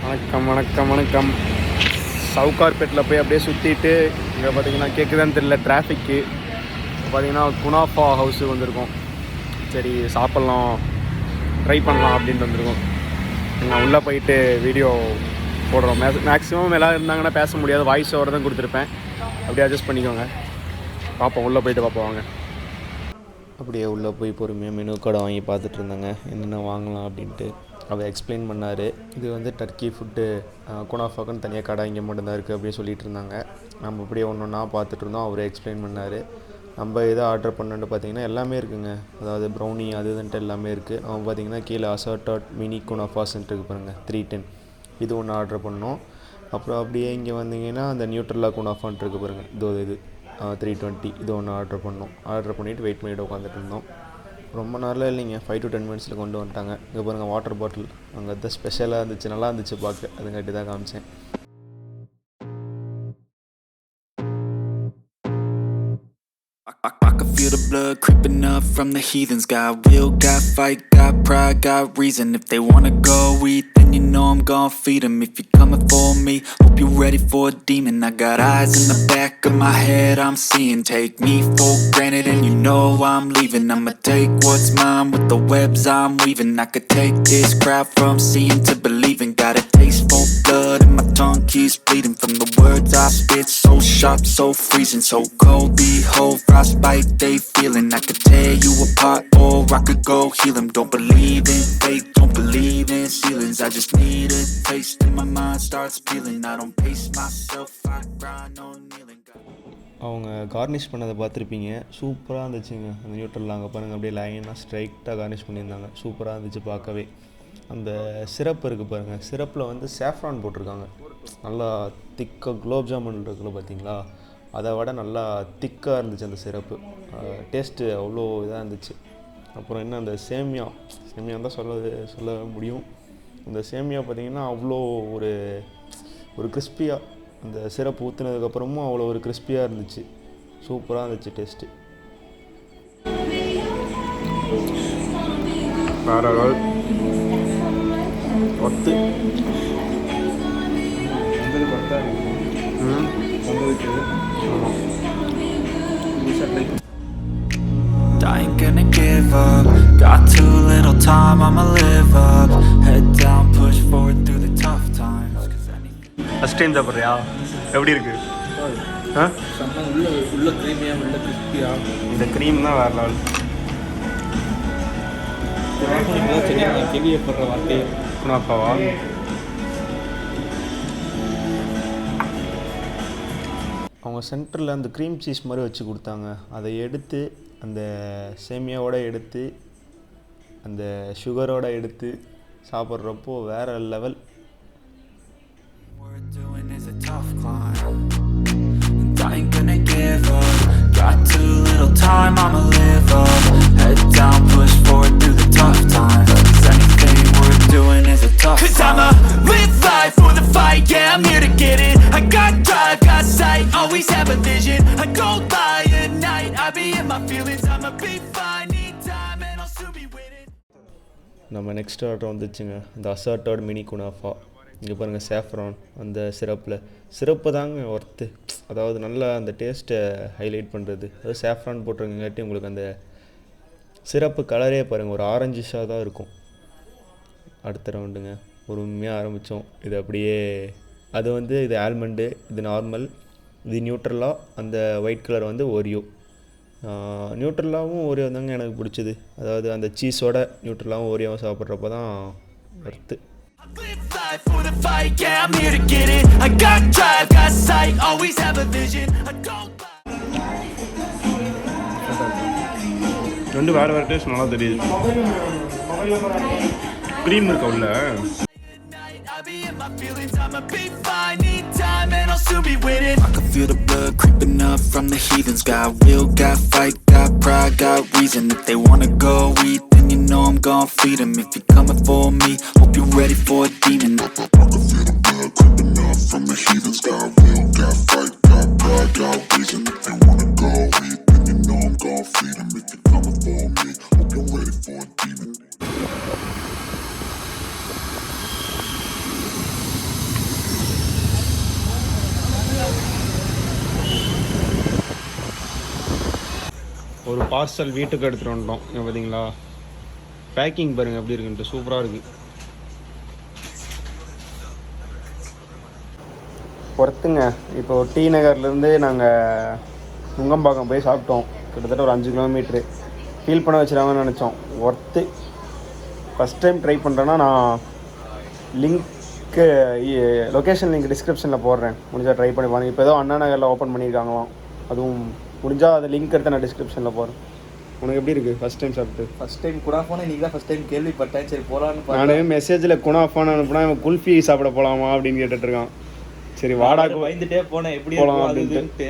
வணக்கம் வணக்கம் வணக்கம். சவுகார்பேட்டில் போய் அப்படியே சுற்றிட்டு இங்கே பார்த்தீங்கன்னா கேட்குதான்னு தெரியல டிராஃபிக்கு. பார்த்தீங்கன்னா குனாஃபா ஹவுஸுக்கு வந்திருக்கோம். சரி சாப்பிட்லாம் ட்ரை பண்ணலாம் அப்படின்ட்டு வந்திருக்கோம். நான் உள்ளே போயிட்டு வீடியோ போடுறோம். மேக்ஸிமம் எல்லோரும் இருந்தாங்கன்னா பேச முடியாது, வாய்ஸ் ஓவர் தான் கொடுத்துருப்பேன். அப்படியே அட்ஜஸ்ட் பண்ணிக்கோங்க. பார்ப்போம், உள்ளே போயிட்டு பார்ப்போம் வாங்க. அப்படியே உள்ளே போய் பொறுமையாக மெனு கார்டை வாங்கி பார்த்துட்டு இருந்தாங்க என்னென்ன வாங்கலாம் அப்படின்ட்டு. அவர் எக்ஸ்பிளைன் பண்ணார். இது வந்து டர்க்கி ஃபுட்டு, குனாஃபாக்குன்னு தனியாக கடை இங்கே மட்டும்தான் இருக்குது அப்படின்னு சொல்லிட்டு இருந்தாங்க. நம்ம அப்படியே ஒன்று ஒன்றா பார்த்துட்டு இருந்தோம். அவர் எக்ஸ்பிளைன் பண்ணார். நம்ம எதை ஆர்டர் பண்ணோன்னு பார்த்தீங்கன்னா எல்லாமே இருக்குங்க. அதாவது ப்ரௌனி அது இதுன்ட்டு எல்லாமே இருக்குது. அவன் பார்த்தீங்கன்னா கீழே அசார்டட் மினி குனாஃபாஸ்ன்ட்டு இருக்கு பாருங்கள், 310. இது ஒன்று ஆர்டர் பண்ணோம். அப்புறம் அப்படியே இங்கே வந்தீங்கன்னா அந்த நியூட்ரல்லா குனாஃபான்ட்டு இருக்குது பாருங்கள், இது 320. இது ஒன்று ஆர்டர் பண்ணோம். ஆர்டர் பண்ணிவிட்டு வெயிட் பண்ணிவிட்டு உட்காந்துட்டு இருந்தோம். ரொம்ப நாளில் இல்லைங்க, 5 to 10 minutes கொண்டு வந்துட்டாங்க. இங்கே பாருங்கள் வாட்டர் பாட்டில் அங்கே தான் ஸ்பெஷலாக இருந்துச்சு, நல்லா இருந்துச்சு பார்க்க, அதுங்காட்டி தான் காமிச்சேன். I can feel the blood creeping up from the heathens. Got will, got fight, got pride, got reason. If they wanna go eat, then you know I'm gon' feed them. If you're coming for me, hope you're ready for a demon. I got eyes in the back of my head, I'm seeing. Take me for granted and you know I'm leaving. I'ma take what's mine with the webs I'm weaving. I could take this crowd from seeing to believing. Got a taste for blood and my tongue keeps bleeding. From the words I spit, so sharp, so freezing. So cold, behold, frostbite they feeling. I could tear you apart or I could go heal them. Don't believe in fate, don't believe in ceilings. I just need a taste and my mind starts peeling. I don't pace myself, I grind on kneeling. அவங்க Cornish பண்ணதை பார்த்துருப்பீங்க, சூப்பராக இருந்துச்சுங்க. அந்த neutral அங்கே பாருங்கள், அப்படியே லைனாக ஸ்ட்ரைட்டாக கார்னிஷ் பண்ணியிருந்தாங்க, சூப்பராக இருந்துச்சு பார்க்கவே. அந்த சிரப் இருக்குது பாருங்கள், சிரப்பில் வந்து சேஃப்ரான் போட்டிருக்காங்க. நல்லா திக்காக குலோப் ஜாமுன் இருக்குல்ல பார்த்தீங்களா, அதை விட நல்லா திக்காக இருந்துச்சு அந்த சிரப்பு. டேஸ்ட்டு அவ்வளோ இதாக இருந்துச்சு. அப்புறம் என்ன அந்த சேமியா தான் சொல்ல முடியும். அந்த சேமியா பார்த்திங்கன்னா அவ்வளோ ஒரு கிறிஸ்பியாக, அந்த சிரப்பு ஊற்றுனதுக்கப்புறமும் அவ்வளோ ஒரு கிறிஸ்பியாக இருந்துச்சு, சூப்பராக இருந்துச்சு டேஸ்ட்டு. வேறு ஒத்து I ain't gonna give up. Got too little time, I'ma live up. Head down, push forward through the tough times. First time சாப்பிட்றியா? எப்படி இருக்கு? உள்ள க்ரீமியா, உள்ள கிறிஸ்பியா. இந்த க்ரீம் தான் வேறு லெவல். கேள்விப்படுற வார்த்தை குனாஃபாவா? அவங்க சென்டரில் அந்த க்ரீம் சீஸ் மாதிரி வச்சு கொடுத்தாங்க. அதை எடுத்து அந்த சேமியாவோடு எடுத்து அந்த சுகரோடு எடுத்து சாப்பிட்றப்போ வேறு level. I ain't gonna give up. Got too little time, I'ma live up. Head down, push forward through the tough times. 'Cause anything worth doing is a tough. 'Cause I'ma live life for the fight, yeah, I'm here to get it. I got drive, got sight, always have a vision. I don't lie at night, I be in my feelings. I'ma be fine, need time and I'll soon be winning. நம்ம next order வந்துச்சுங்க, இந்த assorted mini kunafa. இங்கே பாருங்கள் saffron அந்த syrup தாங்க worth. அதாவது நல்லா அந்த டேஸ்ட்டை ஹைலைட் பண்ணுறது. அதாவது சேஃப்ரான் போட்டிருக்கங்காட்டி உங்களுக்கு அந்த சிரப்பு கலரே பாருங்கள், ஒரு ஆரஞ்சிஷாக தான் இருக்கும். அடுத்த ரவுண்டுங்க பொறுமையாக ஆரம்பித்தோம். இது அப்படியே அது வந்து இது ஆல்மண்டு, இது நார்மல், இது நியூட்ரலா, அந்த ஒயிட் கலர் வந்து ஓரியோ. நியூட்ரலாவும் ஓரியோ தாங்க எனக்கு பிடிச்சது. அதாவது அந்த சீஸோட நியூட்ரலாவும் ஓரியோவும் சாப்பிட்றப்ப தான் worth. Live life for the fight, yeah, I'm here to get it. I got drive, got sight, always have a vision. I don't ரெண்டு வேறு டேஸ்ட் நல்லா தெரியுது. க்ரீம் இருக்க உள்ள. I be in my feelings, I'ma be fine, need time and I'll soon be winning. I can feel the blood creeping up from the heathens. Got will, got fight, got pride, got reason. If they wanna go eat, then you know I'm gon' feed them. If you're coming for me, hope you're ready for a demon. I can feel the blood creeping up from the heathens. Got will, got fight, got pride, got reason. If they wanna go eat, then you know I'm gon' feed them. If you're coming for me, hope you're ready for a demon. ஒரு parcel வீட்டுக்கு எடுத்துகிட்டு வந்துட்டோம். இங்கே பார்த்தீங்களா packing பாருங்கள் எப்படி இருக்குன்ட்டு சூப்பராக இருக்குது. ஒர்த்துங்க. இப்போது டி நகர்லேருந்து நாங்கள் நுங்கம்பாக்கம் போய் சாப்பிட்டோம். கிட்டத்தட்ட ஒரு 5 கிலோமீட்ரு. ஃபீல் பண்ண வச்சுருவாங்கன்னு நினச்சோம். ஒர்த்து. ஃபஸ்ட் டைம் ட்ரை பண்ணுறேன்னா நான் லிங்க்கு லொக்கேஷன் லிங்க் டிஸ்கிரிப்ஷனில் போடுறேன். முடிஞ்சால் ட்ரை பண்ணி பாருங்கள். இப்போ ஏதோ அண்ணா நகரில் ஓப்பன் பண்ணியிருக்காங்களாம். அதுவும் முடிஞ்சால் அது லிங்க் எடுத்து நான் டிஸ்கிரிப்ஷனில் போடுறேன். உனக்கு எப்படி இருக்குது ஃபஸ்ட் டைம் சாப்பிட்டு? ஃபஸ்ட் டைம் குனாஃபான்னு இன்றைக்கி தான் ஃபஸ்ட் டைம் கேள்விப்பட்டேன். சரி போகலான்னு நான் மெசேஜில் குனாஃபான்னு அனுப்புனா இவன் குல்ஃபி சாப்பிட போகலாமா அப்படின்னு கேட்டுட்ருக்கான். சரி வாடாக்கு பயந்துட்டே போனேன் எப்படி போகலாம் அப்படின்ட்டு.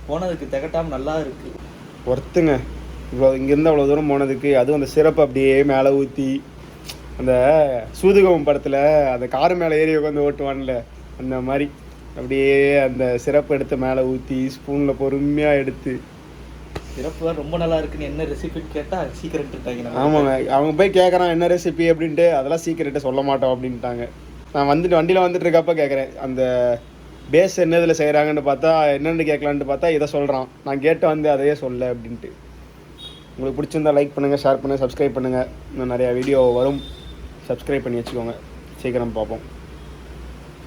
போனதுக்கு திகட்டாமல் நல்லா இருக்குது. ஒர்த்துங்க. இவ்வளோ இங்கேருந்து அவ்வளோ தூரம் போனதுக்கு. அதுவும் அந்த சிறப்பு அப்படியே மேலே ஊற்றி அந்த சூதுகவும் படத்தில் அந்த காரு மேலே ஏறி உட்காந்து ஓட்டுவான்ல அந்த மாதிரி அப்படியே அந்த சிறப்பு எடுத்து மேலே ஊற்றி ஸ்பூனில் பொறுமையாக எடுத்து. சிறப்பு ரொம்ப நல்லா இருக்குன்னு என்ன ரெசிபின்னு கேட்டால் சீக்கிரட்டாங்க. ஆமாங்க. அவங்க போய் கேட்குறான் என்ன ரெசிபி அப்படின்ட்டு. அதெல்லாம் சீக்கிரட்டை சொல்ல மாட்டோம் அப்படின்ட்டாங்க. நான் வண்டியில் வந்துட்டு இருக்கப்போ கேட்குறேன் அந்த பேஸ் என்ன இதில் செய்கிறாங்கன்னு பார்த்தா என்னென்னு கேட்கலான்ட்டு பார்த்தா இதை சொல்கிறான். நான் கேட்டு வந்து அதையே சொல்ல அப்படின்ட்டு. உங்களுக்கு பிடிச்சிருந்தா லைக் பண்ணுங்கள், ஷேர் பண்ணுங்கள், சப்ஸ்கிரைப் பண்ணுங்கள். இன்னும் நிறையா வீடியோ வரும். சப்ஸ்கிரைப் பண்ணி வச்சுக்கோங்க. சீக்கிரம் பார்ப்போம்.